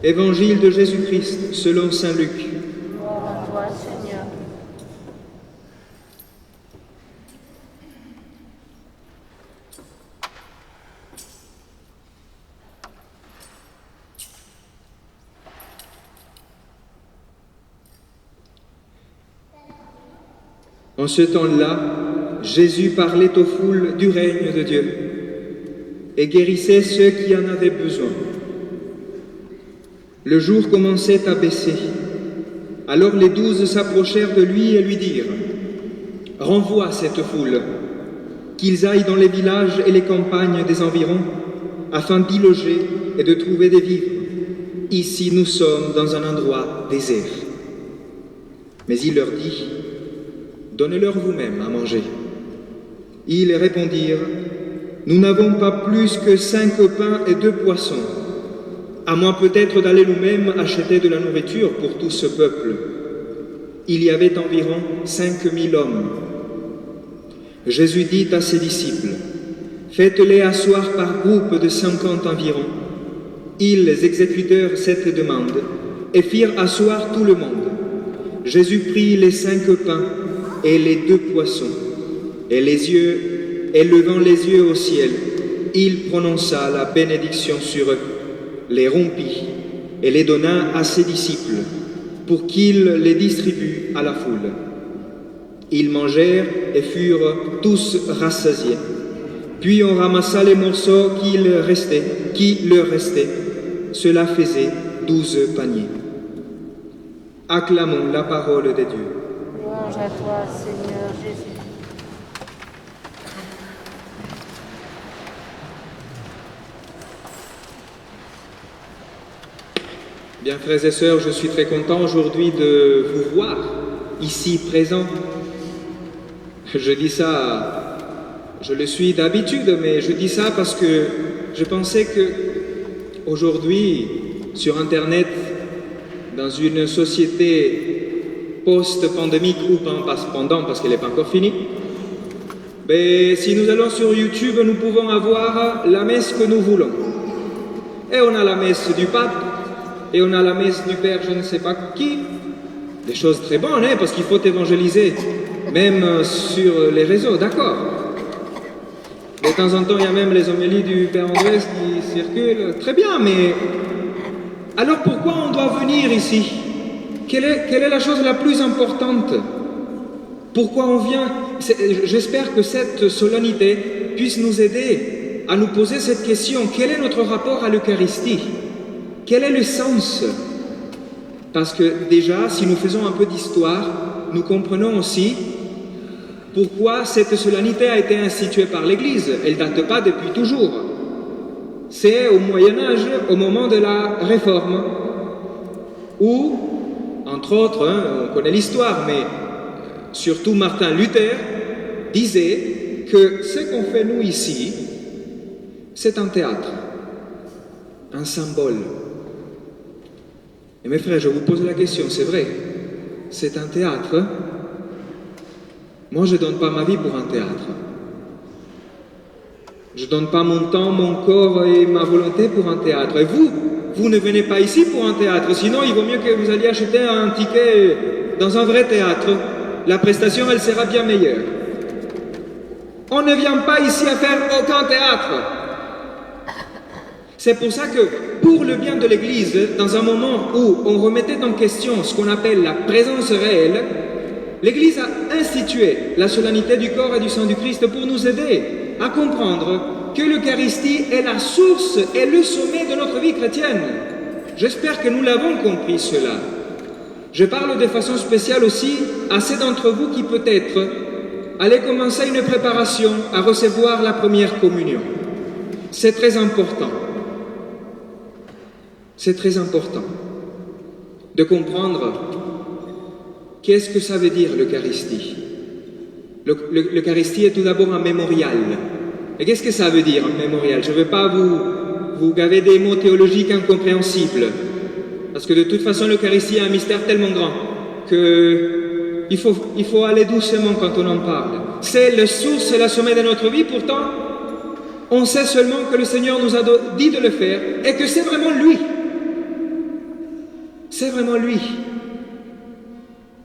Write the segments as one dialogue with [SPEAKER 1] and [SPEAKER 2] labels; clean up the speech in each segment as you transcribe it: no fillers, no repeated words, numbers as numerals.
[SPEAKER 1] Évangile de Jésus-Christ selon saint Luc.
[SPEAKER 2] Gloire à toi, Seigneur.
[SPEAKER 1] En ce temps-là, Jésus parlait aux foules du règne de Dieu et guérissait ceux qui en avaient besoin. Le jour commençait à baisser. Alors les 12 s'approchèrent de lui et lui dirent « Renvoie cette foule, qu'ils aillent dans les villages et les campagnes des environs, afin d'y loger et de trouver des vivres. Ici, nous sommes dans un endroit désert. » Mais il leur dit « Donnez-leur vous-même à manger. » Ils répondirent « Nous n'avons pas plus que 5 pains et 2 poissons. À moins peut-être d'aller nous-mêmes acheter de la nourriture pour tout ce peuple. » Il y avait environ 5000 hommes. Jésus dit à ses disciples, « Faites-les asseoir par groupe de 50 environ. » Ils exécutèrent cette demande et firent asseoir tout le monde. Jésus prit les 5 pains et les 2 poissons, et levant les yeux au ciel, il prononça la bénédiction sur eux, les rompit et les donna à ses disciples, pour qu'ils les distribuent à la foule. Ils mangèrent et furent tous rassasiés. Puis on ramassa les morceaux qui leur restaient. Cela faisait 12 paniers. Acclamons la parole de Dieu.
[SPEAKER 2] Louange à toi, Seigneur Jésus.
[SPEAKER 1] Bien, frères et sœurs, je suis très content aujourd'hui de vous voir ici présents. Je dis ça, je le suis d'habitude, mais je dis ça parce que je pensais que aujourd'hui, sur Internet, dans une société post-pandémique ou pendant, parce qu'elle n'est pas encore finie, mais si nous allons sur YouTube, nous pouvons avoir la messe que nous voulons. Et on a la messe du pape, et on a la messe du père je ne sais pas qui. Des choses très bonnes, hein, parce qu'il faut évangéliser, même sur les réseaux, d'accord. De temps en temps, il y a même les homélies du père Andrés qui circulent. Très bien, mais alors pourquoi on doit venir ici? Quelle est la chose la plus importante? Pourquoi on vient? J'espère que cette solennité puisse nous aider à nous poser cette question. Quel est notre rapport à l'Eucharistie? Quel est le sens? Parce que déjà, si nous faisons un peu d'histoire, nous comprenons aussi pourquoi cette solennité a été instituée par l'Église. Elle ne date pas depuis toujours. C'est au Moyen-Âge, au moment de la Réforme, où, entre autres, on connaît l'histoire, mais surtout Martin Luther disait que ce qu'on fait nous ici, c'est un théâtre, un symbole. Et mes frères, je vous pose la question, c'est vrai, c'est un théâtre. Moi, je ne donne pas ma vie pour un théâtre. Je ne donne pas mon temps, mon corps et ma volonté pour un théâtre. Et vous ne venez pas ici pour un théâtre, sinon il vaut mieux que vous alliez acheter un ticket dans un vrai théâtre. La prestation, elle sera bien meilleure. On ne vient pas ici à faire aucun théâtre. C'est pour ça que, pour le bien de l'Église, dans un moment où on remettait en question ce qu'on appelle la présence réelle, l'Église a institué la solennité du corps et du sang du Christ pour nous aider à comprendre que l'Eucharistie est la source et le sommet de notre vie chrétienne. J'espère que nous l'avons compris cela. Je parle de façon spéciale aussi à ceux d'entre vous qui peut-être allaient commencer une préparation à recevoir la première communion. C'est très important. C'est très important de comprendre qu'est-ce que ça veut dire l'Eucharistie. L'Eucharistie est tout d'abord un mémorial. Et qu'est-ce que ça veut dire un mémorial? Je ne veux pas vous gaver des mots théologiques incompréhensibles, parce que de toute façon l'Eucharistie est un mystère tellement grand qu'il faut aller doucement quand on en parle. C'est la source et la sommet de notre vie, pourtant on sait seulement que le Seigneur nous a dit de le faire et que c'est vraiment lui. c'est vraiment lui.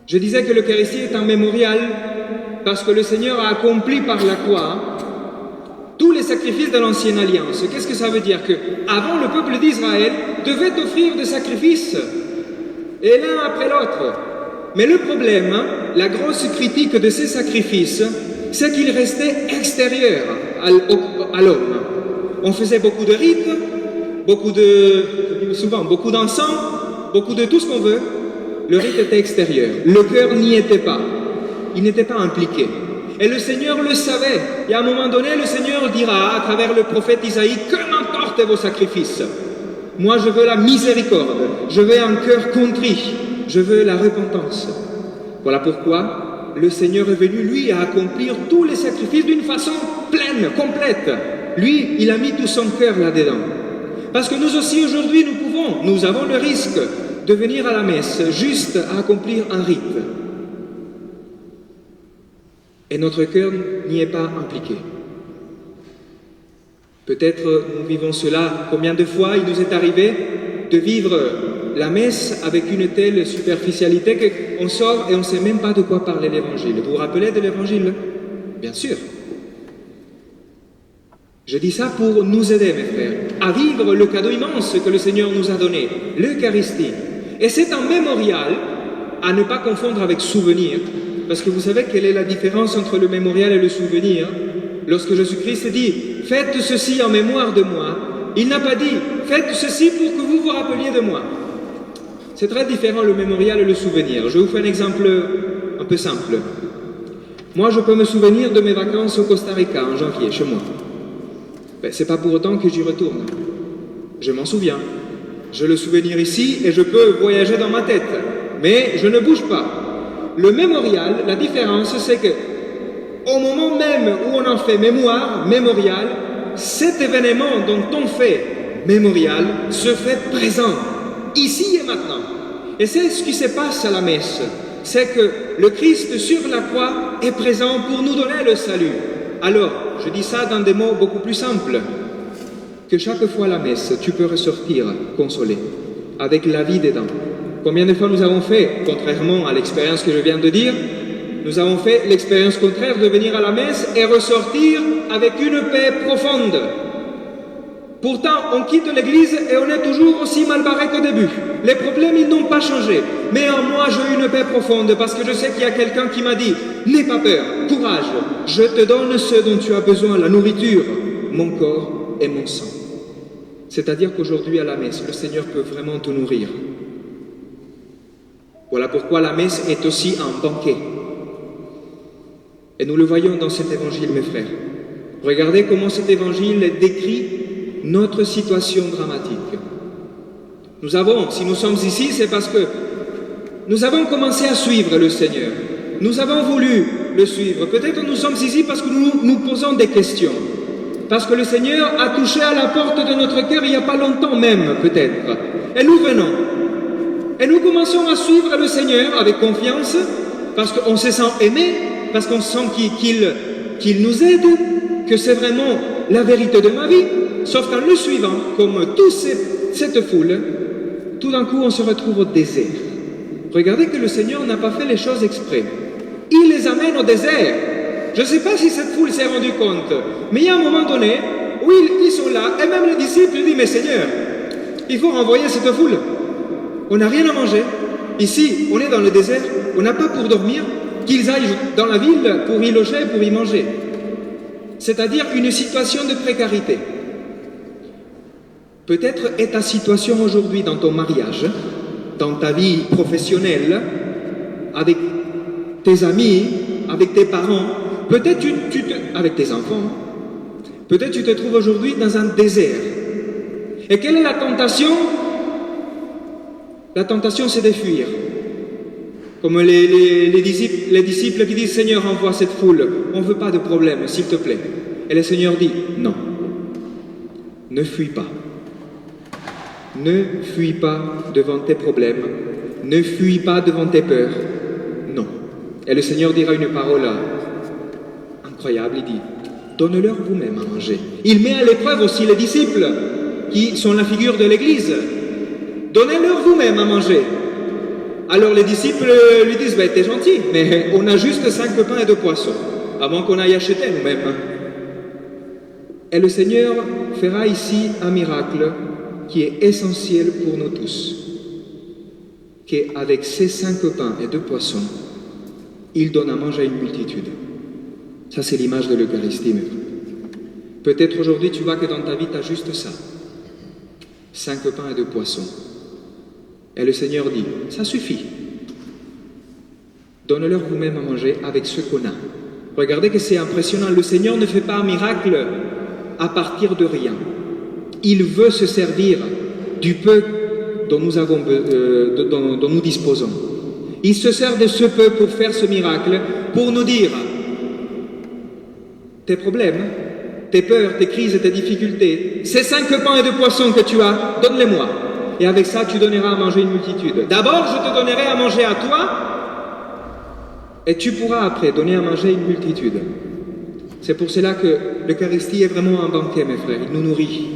[SPEAKER 1] Je disais que l'Eucharistie est un mémorial parce que le Seigneur a accompli par la croix tous les sacrifices de l'Ancienne Alliance. Qu'est-ce que ça veut dire? Que avant, le peuple d'Israël devait offrir des sacrifices, et l'un après l'autre. Mais le problème, la grosse critique de ces sacrifices, c'est qu'ils restaient extérieurs à l'homme. On faisait beaucoup de rites, beaucoup d'encens, beaucoup de tout ce qu'on veut. Le rite était extérieur. Le cœur n'y était pas. Il n'était pas impliqué. Et le Seigneur le savait. Et à un moment donné, le Seigneur dira à travers le prophète Isaïe, que m'importent vos sacrifices? Moi, je veux la miséricorde. Je veux un cœur contrit. Je veux la repentance. Voilà pourquoi le Seigneur est venu, lui, à accomplir tous les sacrifices d'une façon pleine, complète. Lui, il a mis tout son cœur là-dedans. Parce que nous aussi, aujourd'hui, nous avons le risque de venir à la messe juste à accomplir un rite. Et notre cœur n'y est pas impliqué. Peut-être nous vivons cela. Combien de fois il nous est arrivé de vivre la messe avec une telle superficialité qu'on sort et on ne sait même pas de quoi parler l'Évangile. Vous vous rappelez de l'Évangile? Bien sûr. Je dis ça pour nous aider, mes frères, à vivre le cadeau immense que le Seigneur nous a donné, l'Eucharistie. Et c'est un mémorial à ne pas confondre avec souvenir. Parce que vous savez quelle est la différence entre le mémorial et le souvenir? Lorsque Jésus-Christ dit « Faites ceci en mémoire de moi », il n'a pas dit « Faites ceci pour que vous vous rappeliez de moi ». C'est très différent le mémorial et le souvenir. Je vous fais un exemple un peu simple. Moi, je peux me souvenir de mes vacances au Costa Rica en janvier, chez moi. Ben, c'est pas pour autant que j'y retourne. Je m'en souviens. J'ai le souvenir ici et je peux voyager dans ma tête. Mais je ne bouge pas. Le mémorial, la différence, c'est que au moment même où on en fait mémorial, cet événement dont on fait mémorial se fait présent, ici et maintenant. Et c'est ce qui se passe à la messe. C'est que le Christ sur la croix est présent pour nous donner le salut. Alors, je dis ça dans des mots beaucoup plus simples, que chaque fois à la messe, tu peux ressortir consolé, avec la vie dedans. Combien de fois nous avons fait, contrairement à l'expérience que je viens de dire, nous avons fait l'expérience contraire de venir à la messe et ressortir avec une paix profonde. Pourtant, on quitte l'église et on est toujours aussi mal barré qu'au début. Les problèmes, ils n'ont pas changé. Mais en moi, j'ai une paix profonde parce que je sais qu'il y a quelqu'un qui m'a dit « N'aie pas peur, courage, je te donne ce dont tu as besoin, la nourriture, mon corps et mon sang. » C'est-à-dire qu'aujourd'hui, à la messe, le Seigneur peut vraiment te nourrir. Voilà pourquoi la messe est aussi un banquet. Et nous le voyons dans cet évangile, mes frères. Regardez comment cet évangile décrit notre situation dramatique. Nous avons, si nous sommes ici, c'est parce que nous avons commencé à suivre le Seigneur. Nous avons voulu le suivre. Peut-être nous sommes ici parce que nous nous posons des questions. Parce que le Seigneur a touché à la porte de notre cœur il n'y a pas longtemps même, peut-être. Et nous venons. Et nous commençons à suivre le Seigneur avec confiance, parce qu'on se sent aimé, parce qu'on sent qu'il nous aide, que c'est vraiment la vérité de ma vie. Sauf qu'en le suivant, comme toute cette foule, tout d'un coup on se retrouve au désert. Regardez que le Seigneur n'a pas fait les choses exprès. Il les amène au désert. Je ne sais pas si cette foule s'est rendue compte, mais il y a un moment donné où ils sont là, et même les disciples disent « Mais Seigneur, il faut renvoyer cette foule. On n'a rien à manger. Ici, on est dans le désert, on n'a pas pour dormir, qu'ils aillent dans la ville pour y loger, pour y manger. » C'est-à-dire une situation de précarité. Peut-être est ta situation aujourd'hui dans ton mariage, dans ta vie professionnelle, avec tes amis, avec tes parents, peut-être avec tes enfants, peut-être tu te trouves aujourd'hui dans un désert. Et quelle est la tentation? La tentation, c'est de fuir. Comme les disciples qui disent « Seigneur, envoie cette foule, on ne veut pas de problème, s'il te plaît. » Et le Seigneur dit « Non, ne fuis pas. Ne fuis pas devant tes problèmes, ne fuis pas devant tes peurs. Non. » Et le Seigneur dira une parole incroyable, il dit « Donne-leur vous-même à manger. » Il met à l'épreuve aussi les disciples, qui sont la figure de l'Église. Donnez-leur vous-même à manger. Alors les disciples lui disent, t'es gentil, mais on a juste 5 pains et 2 poissons, avant qu'on aille acheter nous-mêmes. Et le Seigneur fera ici un miracle qui est essentiel pour nous tous, qu'avec ces 5 pains et 2 poissons, il donne à manger à une multitude. Ça, c'est l'image de l'Eucharistie, mes frères. Peut-être aujourd'hui, tu vois que dans ta vie, tu as juste ça. 5 pains et 2 poissons. Et le Seigneur dit, ça suffit. Donne-leur vous-même à manger avec ce qu'on a. Regardez que c'est impressionnant. Le Seigneur ne fait pas un miracle à partir de rien. Il veut se servir du peu dont nous disposons. Il se sert de ce peu pour faire ce miracle, pour nous dire tes problèmes, tes peurs, tes crises, tes difficultés, ces 5 pains et 2 poissons que tu as, donne-les-moi. Et avec ça, tu donneras à manger une multitude. D'abord, je te donnerai à manger à toi, et tu pourras après donner à manger une multitude. C'est pour cela que l'Eucharistie est vraiment un banquet, mes frères. Il nous nourrit.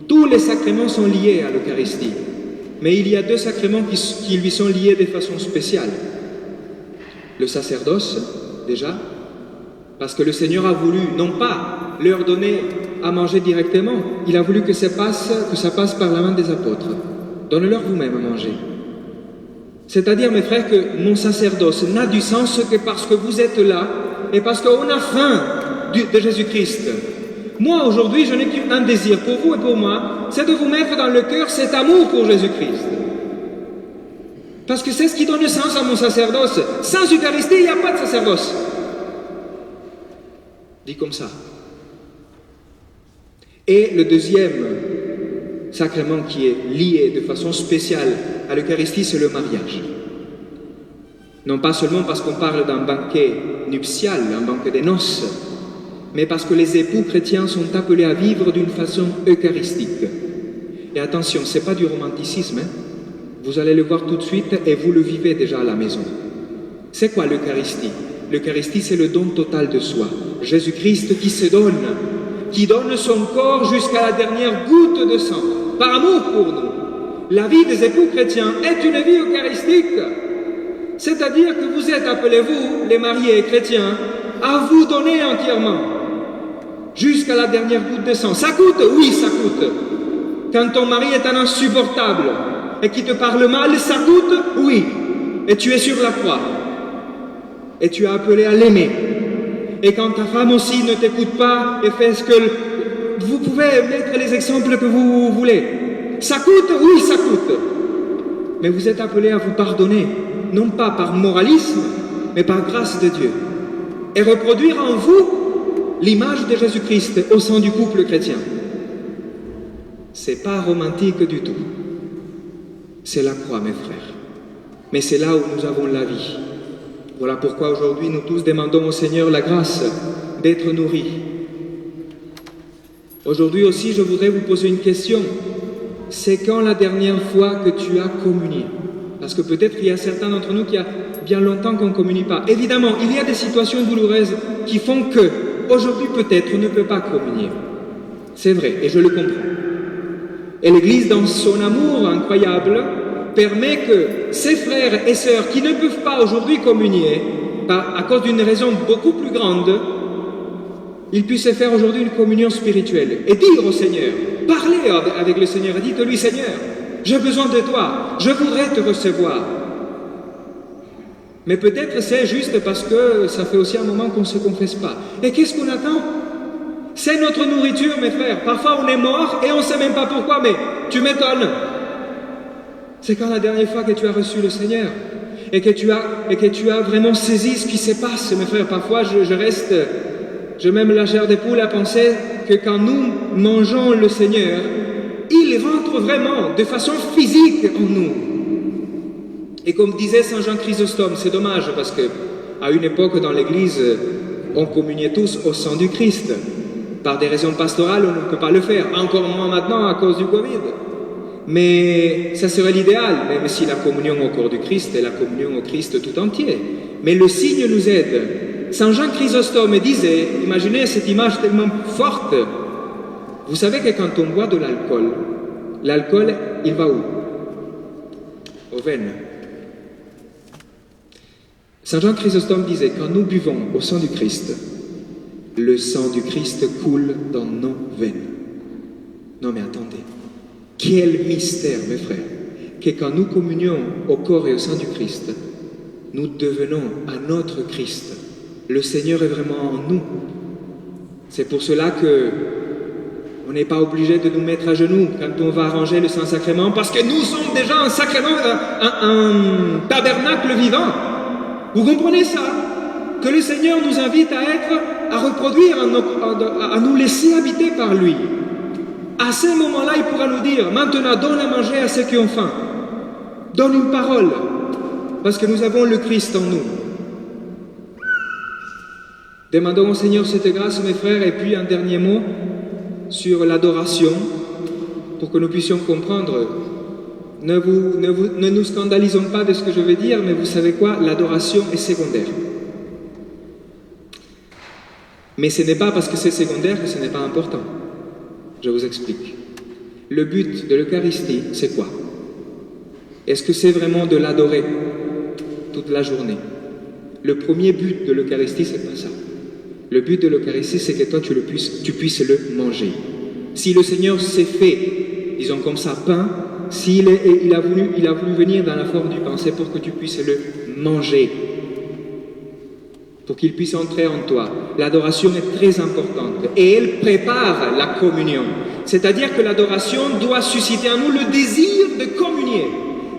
[SPEAKER 1] Tous les sacrements sont liés à l'Eucharistie. Mais il y a 2 sacrements qui lui sont liés de façon spéciale. Le sacerdoce, déjà, parce que le Seigneur a voulu, non pas leur donner à manger directement, il a voulu que ça passe par la main des apôtres. Donne-leur vous-même à manger. C'est-à-dire, mes frères, que mon sacerdoce n'a du sens que parce que vous êtes là et parce qu'on a faim de Jésus-Christ. Moi, aujourd'hui, je n'ai qu'un désir pour vous et pour moi, c'est de vous mettre dans le cœur cet amour pour Jésus-Christ. Parce que c'est ce qui donne sens à mon sacerdoce. Sans Eucharistie, il n'y a pas de sacerdoce. Dit comme ça. Et le deuxième sacrement qui est lié de façon spéciale à l'Eucharistie, c'est le mariage. Non pas seulement parce qu'on parle d'un banquet nuptial, un banquet des noces, mais parce que les époux chrétiens sont appelés à vivre d'une façon eucharistique. Et attention, ce n'est pas du romanticisme, hein? Vous allez le voir tout de suite et vous le vivez déjà à la maison. C'est quoi l'Eucharistie? L'Eucharistie, c'est le don total de soi. Jésus-Christ qui se donne, qui donne son corps jusqu'à la dernière goutte de sang, par amour pour nous. La vie des époux chrétiens est une vie eucharistique. C'est-à-dire que vous êtes appelés, vous, les mariés chrétiens, à vous donner entièrement, jusqu'à la dernière goutte de sang. Ça coûte? Oui, ça coûte. Quand ton mari est un insupportable et qui te parle mal, ça coûte? Oui. Et tu es sur la croix. Et tu es appelé à l'aimer. Et quand ta femme aussi ne t'écoute pas et fait ce que... Vous pouvez mettre les exemples que vous voulez. Ça coûte? Oui, ça coûte. Mais vous êtes appelé à vous pardonner, non pas par moralisme, mais par grâce de Dieu. Et reproduire en vous l'image de Jésus-Christ au sein du couple chrétien. C'est pas romantique du tout. C'est la croix, mes frères. Mais c'est là où nous avons la vie. Voilà pourquoi aujourd'hui nous tous demandons au Seigneur la grâce d'être nourris. Aujourd'hui aussi, je voudrais vous poser une question. C'est quand la dernière fois que tu as communié? Parce que peut-être qu'il y a certains d'entre nous qui a bien longtemps qu'on ne communie pas. Évidemment, il y a des situations douloureuses qui font que, aujourd'hui peut-être, on ne peut pas communier. C'est vrai, et je le comprends. Et l'Église, dans son amour incroyable, permet que ces frères et sœurs qui ne peuvent pas aujourd'hui communier, à cause d'une raison beaucoup plus grande, ils puissent faire aujourd'hui une communion spirituelle et dire au Seigneur, parlez avec le Seigneur et dites-lui, Seigneur, j'ai besoin de toi, je voudrais te recevoir. Mais peut-être c'est juste parce que ça fait aussi un moment qu'on ne se confesse pas. Et qu'est-ce qu'on attend? C'est notre nourriture, mes frères. Parfois on est mort et on ne sait même pas pourquoi, mais tu m'étonnes. C'est quand la dernière fois que tu as reçu le Seigneur et que tu as vraiment saisi ce qui se passe, mes frères. Parfois j'ai même la chair des poules à penser que quand nous mangeons le Seigneur, il rentre vraiment de façon physique en nous. Et comme disait Saint Jean Chrysostome, c'est dommage parce que à une époque dans l'Église, on communiait tous au sang du Christ. Par des raisons pastorales, on ne peut pas le faire. Encore moins maintenant à cause du Covid. Mais ça serait l'idéal, même si la communion au corps du Christ est la communion au Christ tout entier. Mais le signe nous aide. Saint Jean Chrysostome disait, imaginez cette image tellement forte. Vous savez que quand on boit de l'alcool, il va où? aux veines. Saint Jean Chrysostome disait, quand nous buvons au sang du Christ, le sang du Christ coule dans nos veines. Non mais attendez, quel mystère mes frères, que quand nous communions au corps et au sang du Christ, nous devenons à notre Christ. Le Seigneur est vraiment en nous. C'est pour cela que on n'est pas obligé de nous mettre à genoux quand on va arranger le Saint-Sacrement, parce que nous sommes déjà un sacrement, un tabernacle vivant. Vous comprenez ça? Que le Seigneur nous invite à reproduire, à nous laisser habiter par lui. À ce moment-là, il pourra nous dire, maintenant donne à manger à ceux qui ont faim. Donne une parole, parce que nous avons le Christ en nous. Demandons au Seigneur cette grâce, mes frères, et puis un dernier mot sur l'adoration, pour que nous puissions comprendre. Ne nous scandalisons pas de ce que je vais dire, mais vous savez quoi? L'adoration est secondaire. Mais ce n'est pas parce que c'est secondaire que ce n'est pas important. Je vous explique. Le but de l'Eucharistie, c'est quoi? Est-ce que c'est vraiment de l'adorer toute la journée? Le premier but de l'Eucharistie, c'est pas ça. Le but de l'Eucharistie, c'est que toi, tu puisses le manger. Si le Seigneur s'est fait, disons comme ça, pain, s'il a voulu venir dans la forme du pain, c'est pour que tu puisses le manger, pour qu'il puisse entrer en toi. L'adoration est très importante et elle prépare la communion. C'est-à-dire que l'adoration doit susciter en nous le désir de communier,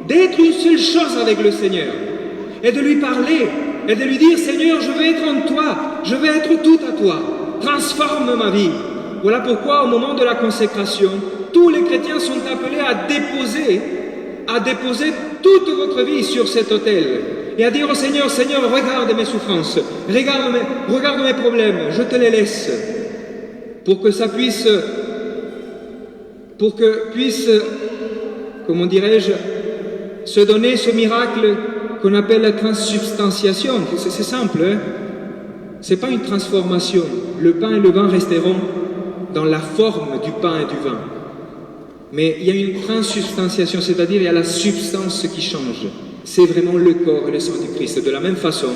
[SPEAKER 1] d'être une seule chose avec le Seigneur et de lui parler et de lui dire, Seigneur, je veux être en toi, je veux être tout à toi, transforme ma vie. Voilà pourquoi au moment de la consécration, tous les chrétiens sont appelés à déposer toute votre vie sur cet autel et à dire au Seigneur, Seigneur, regarde mes souffrances, regarde mes problèmes, je te les laisse, pour que puisse, comment dirais-je, se donner ce miracle qu'on appelle la transsubstantiation. C'est simple, hein? C'est pas une transformation. Le pain et le vin resteront dans la forme du pain et du vin. Mais il y a une transsubstantiation, c'est-à-dire il y a la substance qui change. C'est vraiment le corps et le sang du Christ. De la même façon,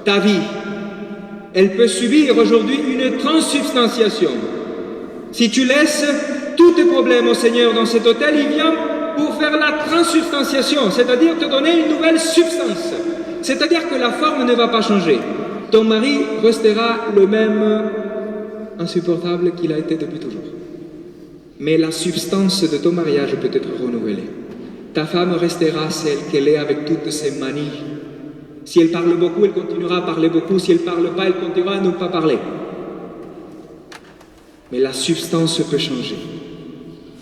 [SPEAKER 1] ta vie, elle peut subir aujourd'hui une transsubstantiation. Si tu laisses tous tes problèmes au Seigneur dans cet autel, il vient pour faire la transsubstantiation, c'est-à-dire te donner une nouvelle substance. C'est-à-dire que la forme ne va pas changer. Ton mari restera le même insupportable qu'il a été depuis toujours. Mais la substance de ton mariage peut être renouvelée. Ta femme restera celle qu'elle est avec toutes ses manies. Si elle parle beaucoup, elle continuera à parler beaucoup. Si elle ne parle pas, elle continuera à ne pas parler. Mais la substance peut changer.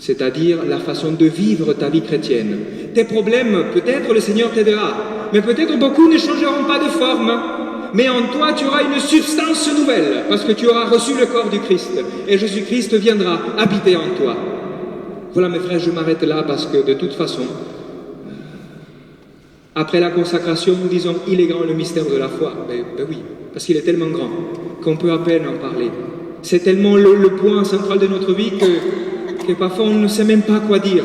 [SPEAKER 1] C'est-à-dire la façon de vivre ta vie chrétienne. Tes problèmes, peut-être le Seigneur t'aidera, mais peut-être beaucoup ne changeront pas de forme. Mais en toi, tu auras une substance nouvelle, parce que tu auras reçu le corps du Christ, et Jésus-Christ viendra habiter en toi. Voilà mes frères, je m'arrête là, parce que de toute façon, après la consacration, nous disons, il est grand le mystère de la foi. Ben oui, parce qu'il est tellement grand, qu'on peut à peine en parler. C'est tellement le point central de notre vie que parfois on ne sait même pas quoi dire.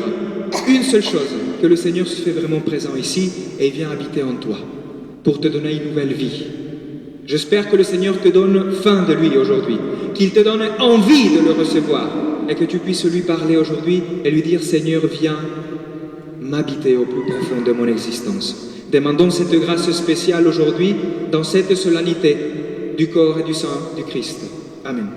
[SPEAKER 1] Une seule chose, que le Seigneur se fait vraiment présent ici, et il vient habiter en toi, pour te donner une nouvelle vie. J'espère que le Seigneur te donne faim de lui aujourd'hui, qu'il te donne envie de le recevoir et que tu puisses lui parler aujourd'hui et lui dire, Seigneur, viens m'habiter au plus profond de mon existence. Demandons cette grâce spéciale aujourd'hui dans cette solennité du corps et du sang du Christ. Amen.